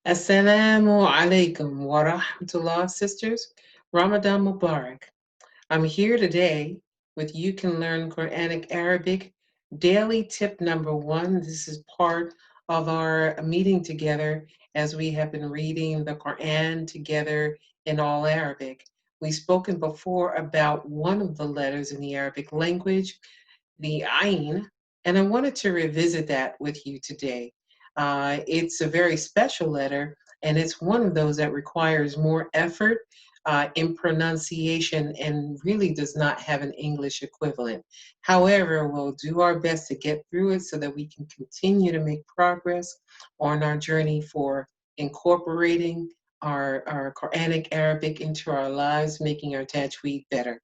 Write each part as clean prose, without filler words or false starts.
Assalamu alaikum wa rahmatullah, sisters. Ramadan Mubarak. I'm here today with You Can Learn Quranic Arabic daily tip number one. This is part of our meeting together as we have been reading the Quran together in all Arabic. We've spoken before about one of the letters in the Arabic language, the Ain, and I wanted to revisit that with you today. It's a very special letter, and it's one of those that requires more effort in pronunciation and really does not have an English equivalent. However, we'll do our best to get through it so that we can continue to make progress on our journey for incorporating our Quranic Arabic into our lives, making our tajweed better,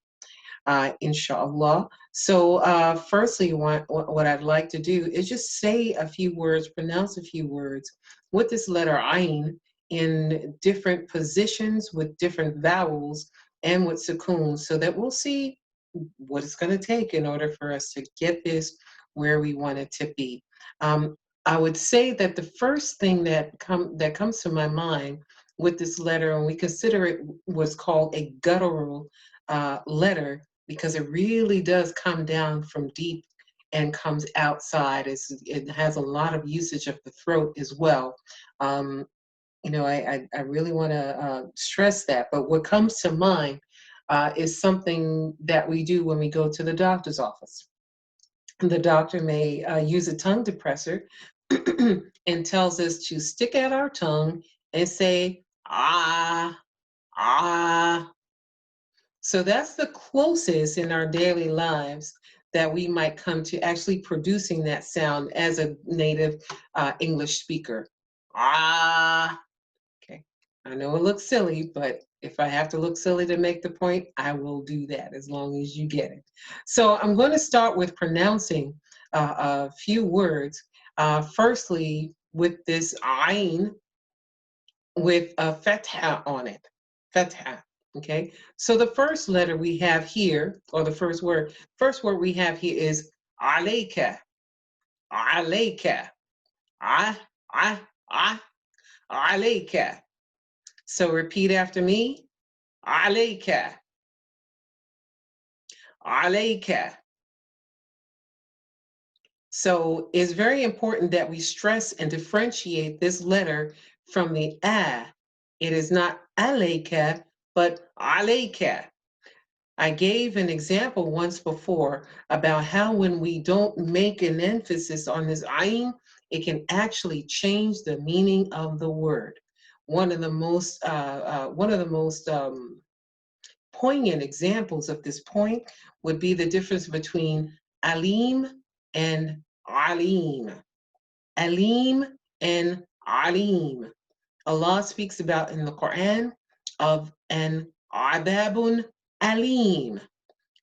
inshallah. So, firstly, what I'd like to do is just say a few words, pronounce a few words with this letter Ain in different positions with different vowels and with sukoon, so that we'll see what it's going to take in order for us to get this where we want it to be. I would say that the first thing that comes to my mind with this letter, and we consider it was called a guttural letter because it really does come down from deep and comes outside. It has a lot of usage of the throat as well. Um, I really want to stress that. But what comes to mind is something that we do when we go to the doctor's office. The doctor may use a tongue depressor and tells us to stick out our tongue and say, ah, ah. So that's the closest in our daily lives that we might come to actually producing that sound as a native English speaker. Ah. Okay. I know it looks silly, but if I have to look silly to make the point, I will do that as long as you get it. So I'm going to start with pronouncing a few words. Firstly, with this ayn with a fatha on it. Fatha. Okay. So the first letter we have here, or the first word we have here is alayka. Alayka. Ah, ah, ah, alayka. So repeat after me. Alayka. Alayka. So it's very important that we stress and differentiate this letter from the a. It is not alayka, but alayka. I gave an example once before about how when we don't make an emphasis on this ayn, it can actually change the meaning of the word. One of the most poignant examples of this point would be the difference between alim and alim. Alim and alim. Allah speaks about in the Quran of an adabun alim,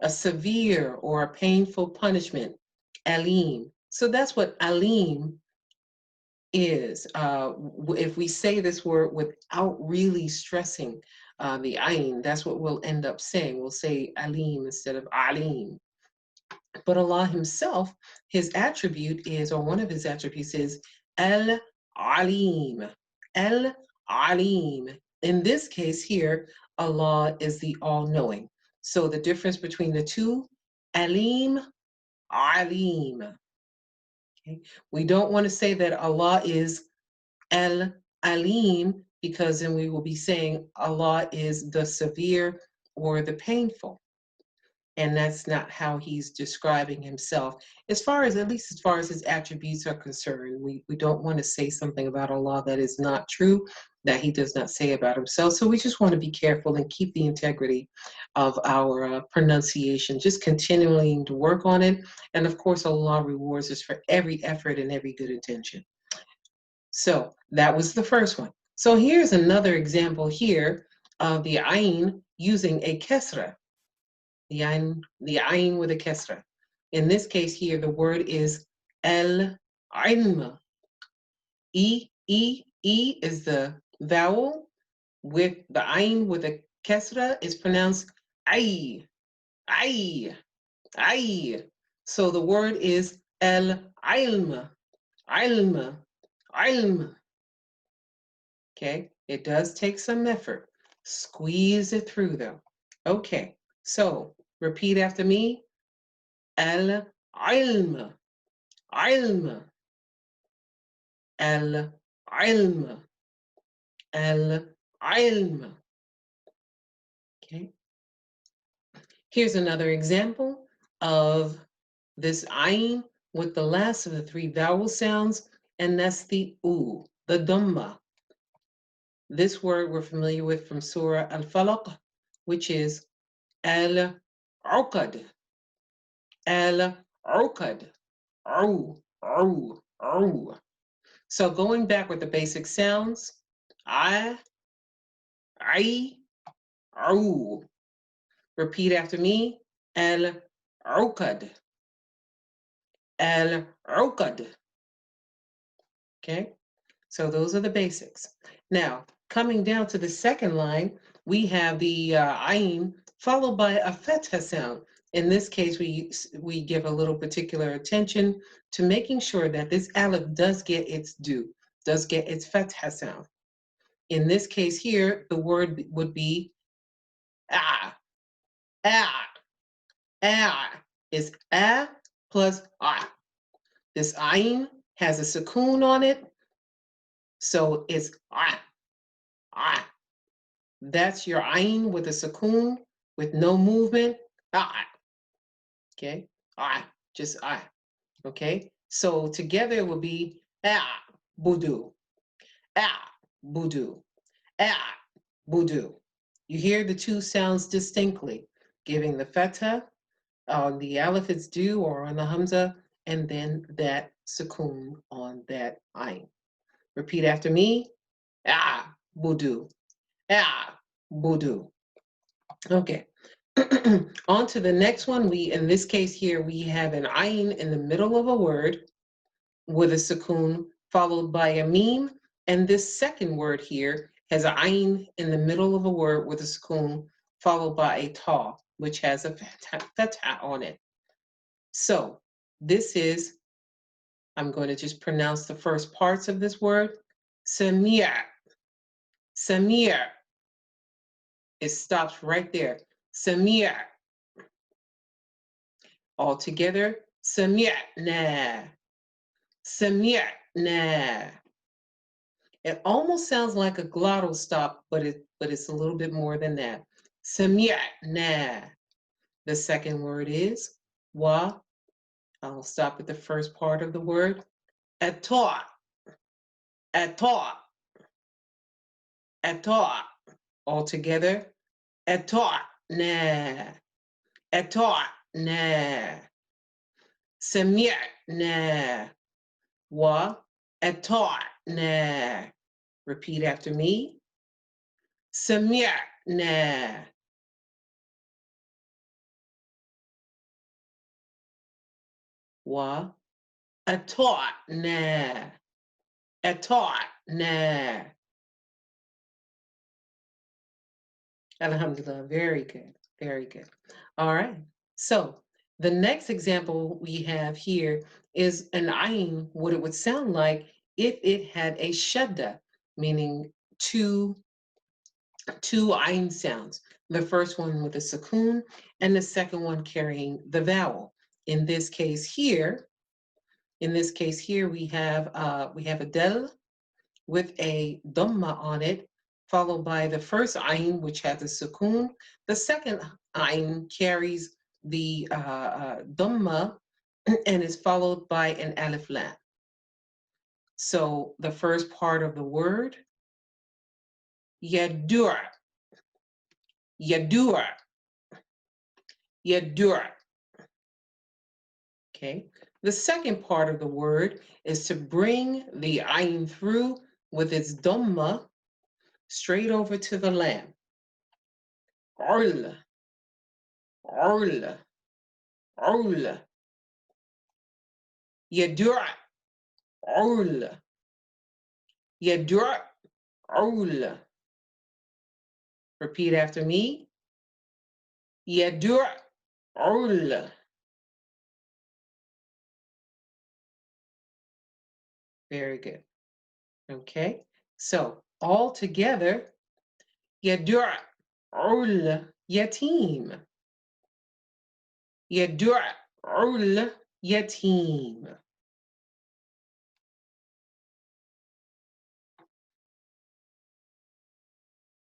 a severe or a painful punishment. Alim. So that's what alim is. If we say this word without really stressing the ayn, that's what we'll end up saying. We'll say alim instead of alim. But Allah Himself, His attribute is, or one of His attributes is al alim. Al alim. In this case here, Allah is the all knowing. So the difference between the two, alim, alim. Okay? We don't want to say that Allah is al alim because then we will be saying Allah is the severe or the painful. And that's not how he's describing himself. As far as, at least as far as his attributes are concerned, we don't want to say something about Allah that is not true, that he does not say about himself. So we just want to be careful and keep the integrity of our pronunciation, just continuing to work on it. And of course, Allah rewards us for every effort and every good intention. So that was the first one. So here's another example here of the ayn using a kesra, the ayn with a kesra. In this case here, the word is al-ilm. E is the vowel with the ayn with a kesra is pronounced ay, ay, ay. So the word is al-ilm, ilm, ilm. Okay, it does take some effort. Squeeze it through though. Okay, so repeat after me. Al-ilm, ilm, al-ilm, al-ilm. Okay, here's another example of this ayn with the last of the three vowel sounds, and that's the u, the dhamma. This word we're familiar with from Surah Al-Falaq, which is al-uqad, al-uqad, au. So going back with the basic sounds, I, au. Repeat after me, al-uqad, al-uqad. Okay, so those are the basics. Now, coming down to the second line, we have the ayn followed by a fetha sound. In this case, we give a little particular attention to making sure that this aleph does get its due, does get its fetha sound. In this case here, the word would be ah, ah, ah. It's ah plus ah. This ayn has a sukoon on it, so it's ah, ah. That's your ayn with a sukoon, with no movement. Ah, okay, ah, just ah. Okay, so together it will be ah, budu, ah, budu, ah, budu. You hear the two sounds distinctly, giving the fetha on the aleph it's due or on the hamza, and then that sukoon on that ayn. Repeat after me. Ah, budu. Ah, budu. Okay. On to the next one. In this case here, we have an ayn in the middle of a word with a sukoon followed by a meme. And this second word here has an ayn in the middle of a word with a sukoon followed by a ta, which has a fatha on it. So this is, I'm going to just pronounce the first parts of this word. Samir, Samir. It stops right there. Samir. All together. Sami'na. Sami'na. It almost sounds like a glottal stop, but it's a little bit more than that. Sami'na. The second word is wa. I'll stop at the first part of the word. Ata. Ata. Ata. All together. Ata'na. Ata'na. Sami'na. Wa. Ata'na. Repeat after me. Sami'na. Wa. Ata'na. Ata'na. Alhamdulillah, very good, very good. All right, so the next example we have here is an ayn, what it would sound like if it had a shedda, meaning two ayn sounds. The first one with a sukoon and the second one carrying the vowel. In this case here, we have a del with a dhamma on it, followed by the first ayn, which has a sukoon. The second ayn carries the dhamma and is followed by an alif lam. So the first part of the word, yadur, yadur, yadur. Okay. The second part of the word is to bring the ayn through with its dhamma straight over to the lam. Ul, ul, ul. Yadur, ul. Yadur, ul. Repeat after me. Yadur, ul. Very good. Okay. So all together, يدعو اليتيم. يدعو اليتيم.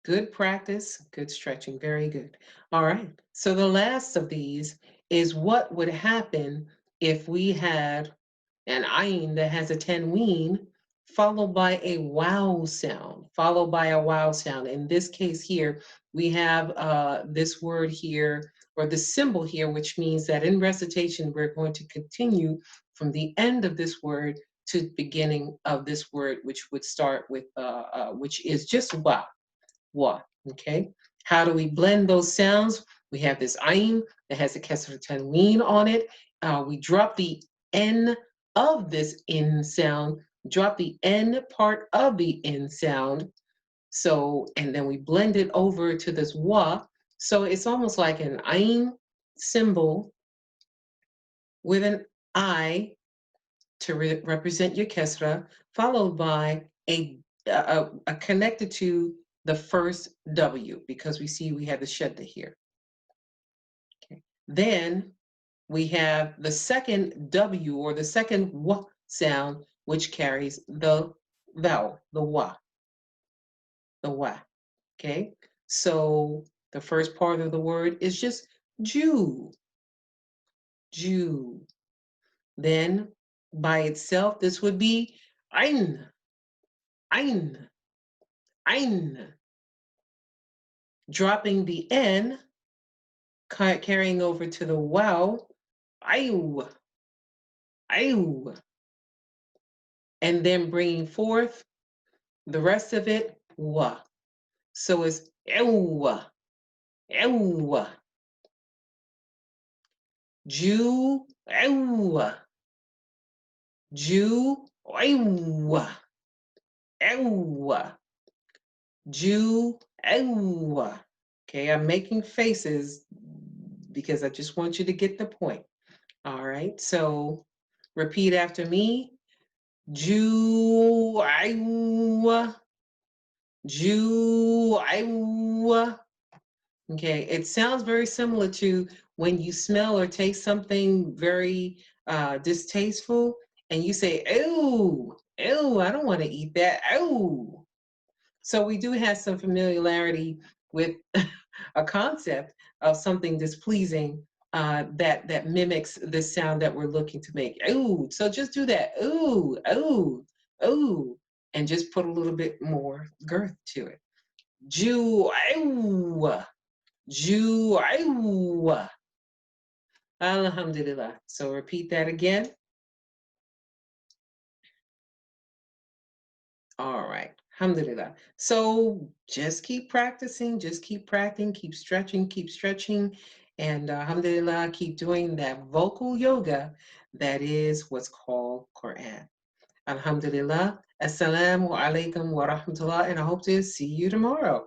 Good practice, good stretching, very good. All right, so the last of these is what would happen if we had an ayin that has a tanween followed by a wow sound, followed by a wow sound. In this case here, we have this word here, or the symbol here, which means that in recitation, we're going to continue from the end of this word to the beginning of this word, which would start with, which is just wow. Wa. Okay. How do we blend those sounds? We have this ayin that has a kesra tanween on it. We drop the n of this in sound, drop the n part of the n sound. So, and then we blend it over to this wa. So it's almost like an ayin symbol with an I to represent your kesra, followed by a connected to the first W, because we see we have the Shedda here. Okay. Then we have the second W, or the second W sound, which carries the vowel, the wa, the wa. Okay, so the first part of the word is just Jew, Jew. Then by itself, this would be Ein, Ein, Ein. Dropping the N, carrying over to the wow, Ayu, Ayu. And then bringing forth the rest of it, Wa. So it's Ewa, Ewa. Jew, Ewa. Jew, Ewa, Ewa. Jew, Ewa. Okay, I'm making faces because I just want you to get the point. All right, so repeat after me. Jew, Ewa. Jew, Ewa. Okay, it sounds very similar to when you smell or taste something very distasteful and you say, "Ew, ew, I don't want to eat that. Ew." So we do have some familiarity with a concept of something displeasing that mimics the sound that we're looking to make. Ooh, so just do that. Ooh, ooh, ooh, and just put a little bit more girth to it. Jew, ooh, Jew, ooh. Alhamdulillah. So repeat that again. All right. Alhamdulillah. So just keep practicing, just keep practicing, keep stretching, and alhamdulillah, keep doing that vocal yoga that is what's called Qur'an. Alhamdulillah. Assalamu alaikum wa rahmatullah, and I hope to see you tomorrow.